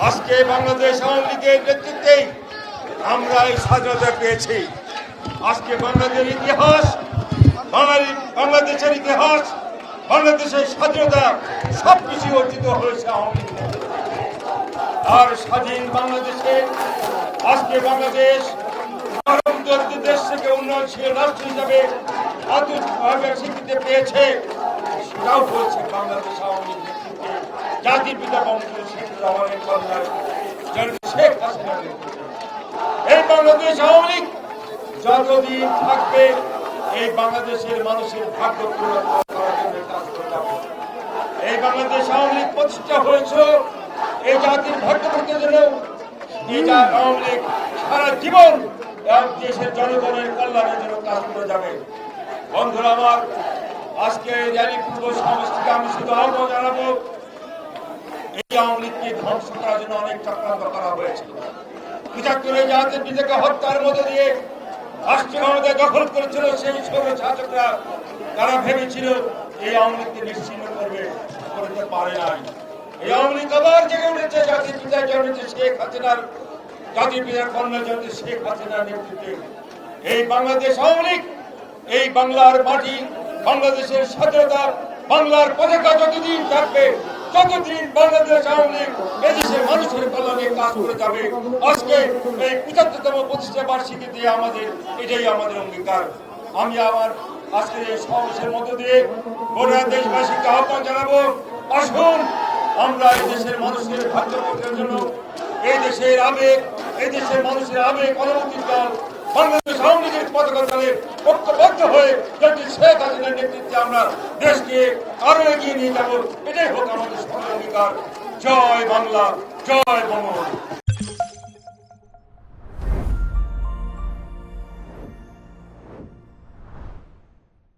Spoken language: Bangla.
আজকে বাংলাদেশ আওয়ামী লীগের নেতৃত্বেই আমরা এই স্বাধীনতা পেয়েছি। আজকে বাংলাদেশের ইতিহাস, বাংলাদেশের ইতিহাস, বাংলাদেশের স্বাধীনতা সবকিছু অর্জিত হয়েছে আওয়ামী লীগ। আর স্বাধীন বাংলাদেশে আজকে বাংলাদেশ দেশ থেকে উন্নয়নশীল রাষ্ট্র হিসাবে আন্তর্জাতিকভাবে স্বীকৃতি পেয়েছে। সেটাও হয়েছে বাংলাদেশ আওয়ামী লীগ নেতৃত্বে জাতির পিতা বঙ্গবন্ধু শেখ রহমানের কন্যা শেখ হাসিনার নেতৃত্বে। এই বাংলাদেশ আওয়ামী লীগ যতদিন থাকবে এই বাংলাদেশের মানুষের ভাগ্য পরিবর্তন করার জন্য কাজ করতে হবে। এই বাংলাদেশ আওয়ামী লীগ প্রতিষ্ঠা হয়েছে এই জাতির ভাগ্য পরিবর্তনের জন্য। এই আওয়ামী লীগ সারা জীবন দেশের জনগণের কল্যাণের জন্য কাজ করে যাবে। বন্ধুরা আমার, আজকে র্যালি পূর্ব সমাবেশ থেকে আমি শুধু আহ্বান জানাবো, এই আওয়ামী লীগকে ধ্বংস করার জন্য অনেক চক্রান্ত করা হয়েছে। ৭৫ জাতির পিতাকে হত্যার মধ্যে দিয়ে রাষ্ট্রীয় ক্ষমতায় দখল করেছিল সেই সৌর শাসকরা। তারা ভেবেছিল এই আওয়ামী লীগকে নিশ্চিহ্ন করতে পারে নাই। এই আওয়ামী লীগ আবার জেগে উঠেছে জাতির পিতায় জন্মেছে শেখ হাসিনার, জাতির পিতার কন্যা জন্মেছে শেখ হাসিনার নেতৃত্বে। এই বাংলাদেশ আওয়ামী লীগ এই বাংলার মাটি, বাংলাদেশের স্বাধীনতা, বাংলার পতাকা যতদিন থাকবে ততদিন বাংলাদেশ আওয়ামী লীগ এদেশের মানুষের কল্যাণে কাজ করে যাবে। আজকে এই ৭৫তম প্রতিষ্ঠা বার্ষিকী দিয়ে এটাই আমাদের অঙ্গীকার। আমি আমার আজকের এই সমাবেশের মধ্য দিয়ে গোটা দেশবাসীকে আহ্বান জানাবো, আসুন আমরা এই দেশের মানুষের ভাগ্য পরিবর্তনের জন্য এই দেশের মানুষের আবেগ অনুভূতির দল বাংলাদেশ আওয়ামী লীগের পতাকা দলের ঐক্যবদ্ধ হয়ে যদি শেখ হাসিনার নেতৃত্বে আমরা দেশকে আরো এগিয়ে নিয়ে যাব, এটাই হোক আমাদের সবার অঙ্গীকার। জয় বাংলা, জয় বঙ্গবন্ধু।